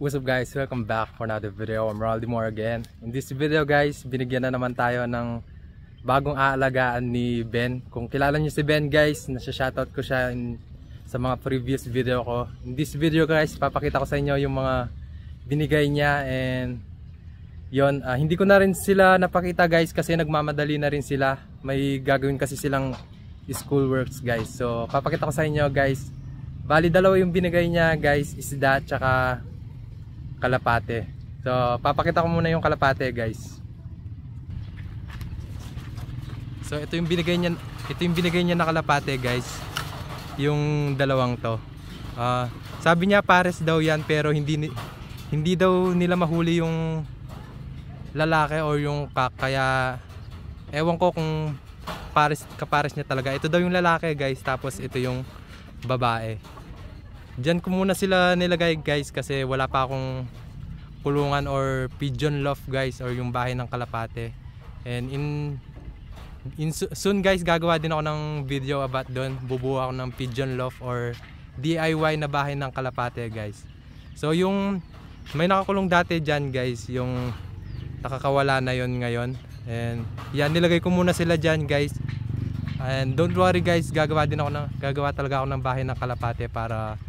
What's up guys, welcome back for another video. I'm Ronaldo Moore again. In this video guys, binigyan na naman tayo ng bagong aalagaan ni Ben. Kung kilala niyo si Ben guys, nasa-shoutout ko siya sa mga previous video ko. In this video guys, papakita ko sa inyo yung mga binigay niya and yon, hindi ko na rin sila napakita guys kasi nagmamadali na rin sila. May gagawin kasi silang school works guys. So papakita ko sa inyo guys. Bali dalawa yung binigay niya guys, isda tsaka kalapate. So papakita ko muna yung kalapate guys. So ito yung binigay niya na kalapate guys. Yung dalawang to. Sabi niya pares daw yan pero hindi daw nila mahuli yung lalaki or yung kak, kaya ewan ko kung kapares niya talaga. Ito daw yung lalaki guys, tapos ito yung babae. Diyan ko muna sila nilagay guys kasi wala pa akong kulungan or pigeon loft guys or yung bahay ng kalapate. And soon guys gagawa din ako ng video about doon. Bubuo ako ng pigeon loft or DIY na bahay ng kalapate guys. So yung may nakakulong dati dyan guys, yung nakakawala na yon ngayon. And yan, nilagay ko muna sila dyan guys. And don't worry guys, gagawa talaga ako ng bahay ng kalapate para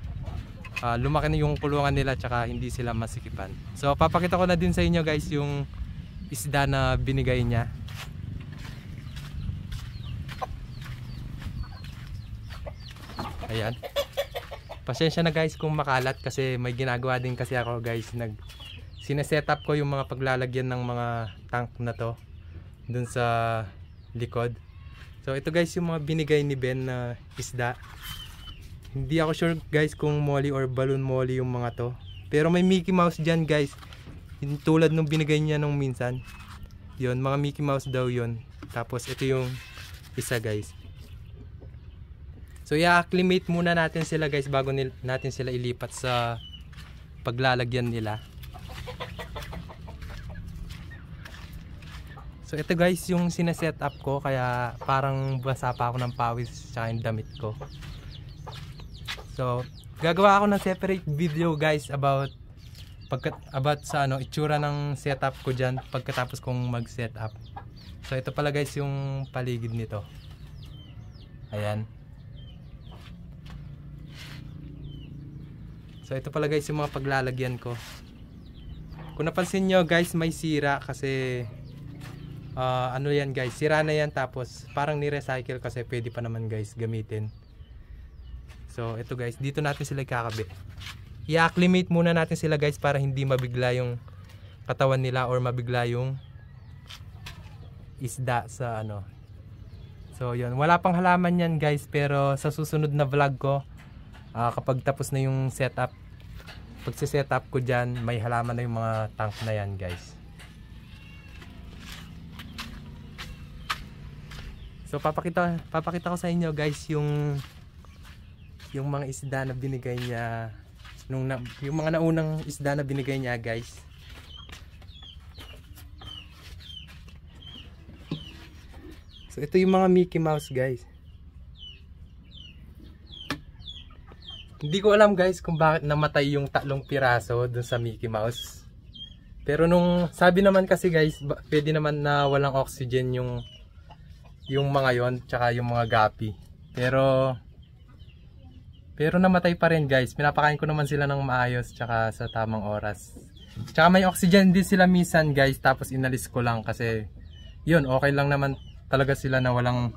lumaki na yung kulungan nila tsaka hindi sila masikipan. So papakita ko na din sa inyo guys yung isda na binigay niya. Ayan. Pasensya na guys kung makalat kasi may ginagawa din kasi ako guys. Sineset up ko yung mga paglalagyan ng mga tank na to dun sa likod. So ito guys yung mga binigay ni Ben na isda. Hindi ako sure guys kung molly or balloon molly yung mga to. Pero may Mickey Mouse dyan guys. Yung tulad nung binigay niya nung minsan. Yun, mga Mickey Mouse daw yun. Tapos ito yung isa guys. So i-acclimate muna natin sila guys bago natin sila ilipat sa paglalagyan nila. So ito guys yung sineset up ko kaya parang basa pa ako ng pawis sa damit ko. So gagawa ako ng separate video guys about sa itsura ng setup ko diyan pagkatapos kong mag-setup. So ito pala guys yung paligid nito. Ayan. So ito pala guys yung mga paglalagyan ko. Kung napansin nyo guys, may sira kasi ano yan guys, sira na yan tapos parang ni-recycle kasi pwede pa naman guys gamitin. So ito guys, dito natin sila kakabit. I-acclimate muna natin sila guys para hindi mabigla yung katawan nila or mabigla yung isda sa ano. So yun, wala pang halaman yan guys pero sa susunod na vlog ko kapag tapos na yung setup, pagse-setup ko dyan, may halaman na yung mga tank na yan guys. So papakita ko sa inyo guys yung mga isda na binigay niya yung mga naunang isda na binigay niya guys. So ito yung mga Mickey Mouse guys. Hindi ko alam guys kung bakit namatay yung 3 piraso dun sa Mickey Mouse. Pero nung sabi naman kasi guys, pwede naman na walang oxygen yung mga yon tsaka yung mga gapi. Pero namatay pa rin guys. Pinapakain ko naman sila ng maayos tsaka sa tamang oras. Tsaka may oxygen din sila minsan guys, tapos inalis ko lang kasi yun, okay lang naman talaga sila na walang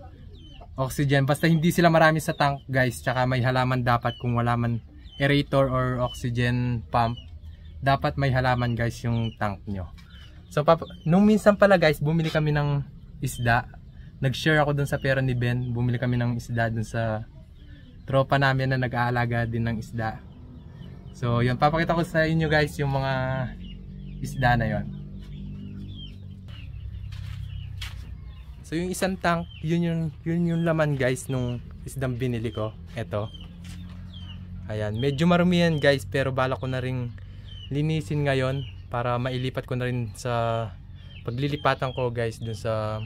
oxygen. Basta hindi sila marami sa tank guys, tsaka may halaman dapat. Kung wala man aerator or oxygen pump, dapat may halaman guys yung tank nyo. So nung minsan pala guys, bumili kami ng isda. Nag-share ako dun sa pera ni Ben. Bumili kami ng isda dun sa tropa namin na nag-aalaga din ng isda. So yun, papakita ko sa inyo guys yung mga isda na yon. So yung isang tank, yun yung laman guys nung isdang binili ko. Eto. Ayan, medyo marumi yan guys pero balak ko na ring linisin ngayon para mailipat ko na rin sa paglilipatan ko guys dun sa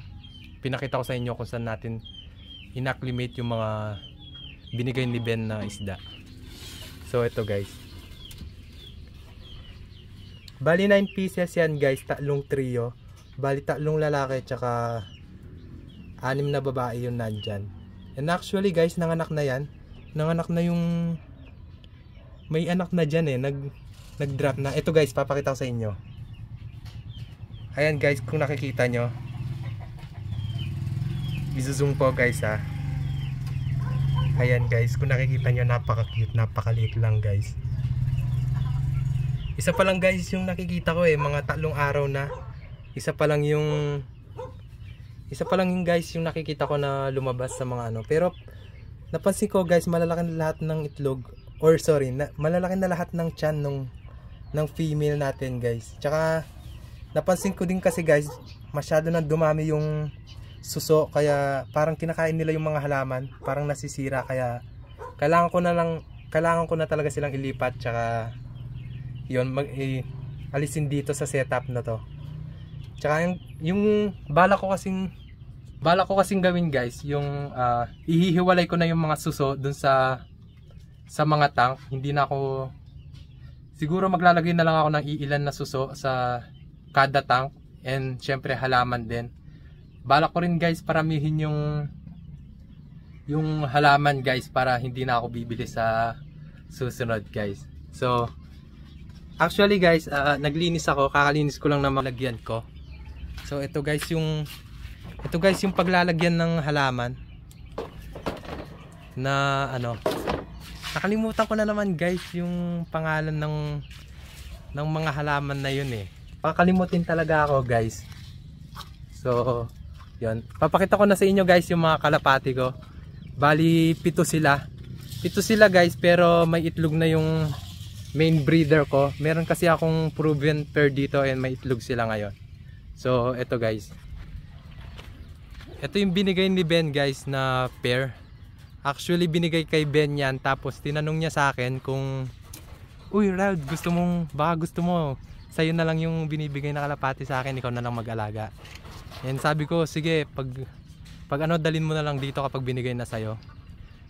pinakita ko sa inyo kung saan natin inacclimate yung mga binigay ni Ben na isda. So ito guys, Bali 9 pieces yan guys, tatlong trio. Bali tatlong lalaki tsaka 6 na babae yung nandyan. And actually guys, nanganak na yan. Nanganak na yung may anak na dyan eh, nag-drop na. Ito guys, papakita ko sa inyo. Ayan guys, kung nakikita nyo, i-zoom po guys ha. Ayan guys, kung nakikita nyo, napaka-cute, napakaliit lang guys. Isa pa lang guys yung nakikita ko eh, mga 3 araw na. Isa pa lang yung guys yung nakikita ko na lumabas sa mga ano. Pero napansin ko guys, malalaki na lahat ng itlog, or sorry, malalaki na lahat ng tiyan ng female natin guys. Tsaka napansin ko din kasi guys, masyado na dumami yung suso, kaya parang kinakain nila yung mga halaman, parang nasisira, kaya kailangan ko na talaga silang ilipat, tsaka yun, alisin dito sa setup na to. Tsaka yung bala ko kasing gawin guys, yung ihihiwalay ko na yung mga suso dun sa mga tank. Hindi na ako, siguro maglalagay na lang ako ng iilan na suso sa kada tank, and syempre halaman din. Balak ko rin guys paramihin yung halaman guys, para hindi na ako bibili sa susunod guys. So actually guys, naglinis ako, kakalinis ko lang na malagyan ko. So ito guys yung paglalagyan ng halaman na ano, nakalimutan ko na naman guys yung pangalan ng mga halaman na yun eh. Pakalimutin talaga ako guys. So yun, papakita ko na sa inyo guys yung mga kalapati ko. Bali 7 sila. 7 sila guys, pero may itlog na yung main breeder ko. Meron kasi akong proven pair dito, and may itlog sila ngayon. So eto guys, ito yung binigay ni Ben guys na pair. Actually binigay kay Ben yan, tapos tinanong niya sa akin kung, uy Rod, baka gusto mo sa'yo na lang yung binibigay na kalapati sa akin, ikaw na lang mag-alaga. And sabi ko, sige, pag ano, dalin mo na lang dito kapag binigay na sa'yo.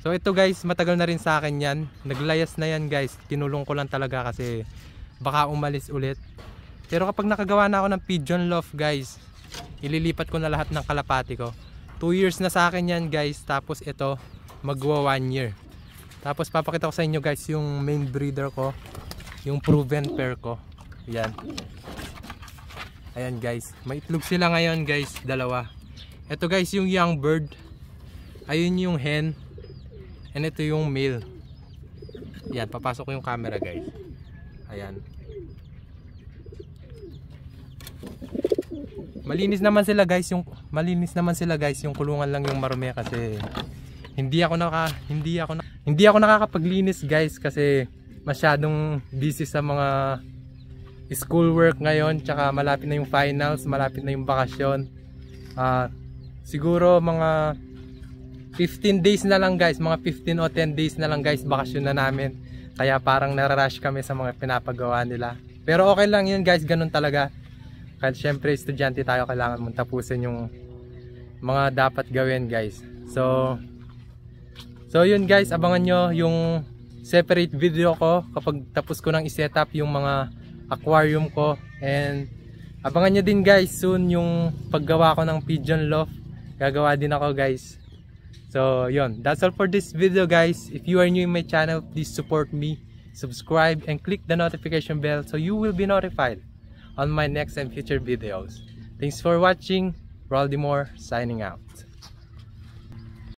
So ito guys, matagal na rin sa akin yan. Naglayas na yan guys, tinulong ko lang talaga kasi baka umalis ulit. Pero kapag nakagawa na ako ng pigeon loft guys, ililipat ko na lahat ng kalapati ko. 2 years na sa akin yan guys, tapos ito magwa 1 year. Tapos papakita ko sa inyo guys yung main breeder ko, yung proven pair ko. Yan. Ayan guys, may itlog sila ngayon guys, 2. Ito guys yung young bird, ayun yung hen, and ito yung male. Yan, papasok ko yung camera guys. Ayan. Malinis naman sila guys, yung kulungan lang yung marumi kasi hindi ako nakakapaglinis guys kasi masyadong busy sa mga schoolwork ngayon, tsaka malapit na yung finals, malapit na yung bakasyon. Siguro mga 15 days na lang guys, mga 15 o 10 days na lang guys, bakasyon na namin. Kaya parang nararush kami sa mga pinapagawa nila. Pero okay lang yun guys, ganun talaga. Kahit syempre estudyante tayo, kailangan mong tapusin yung mga dapat gawin guys. So yun guys, abangan nyo yung separate video ko kapag tapos ko nang i-setup yung mga aquarium ko, and abangan nyo din guys soon yung paggawa ko ng pigeon loft. Gagawa din ako guys. So yun, that's all for this video guys. If you are new in my channel, please support me, subscribe, and click the notification bell so you will be notified on my next and future videos. Thanks for watching. Roldimore signing out.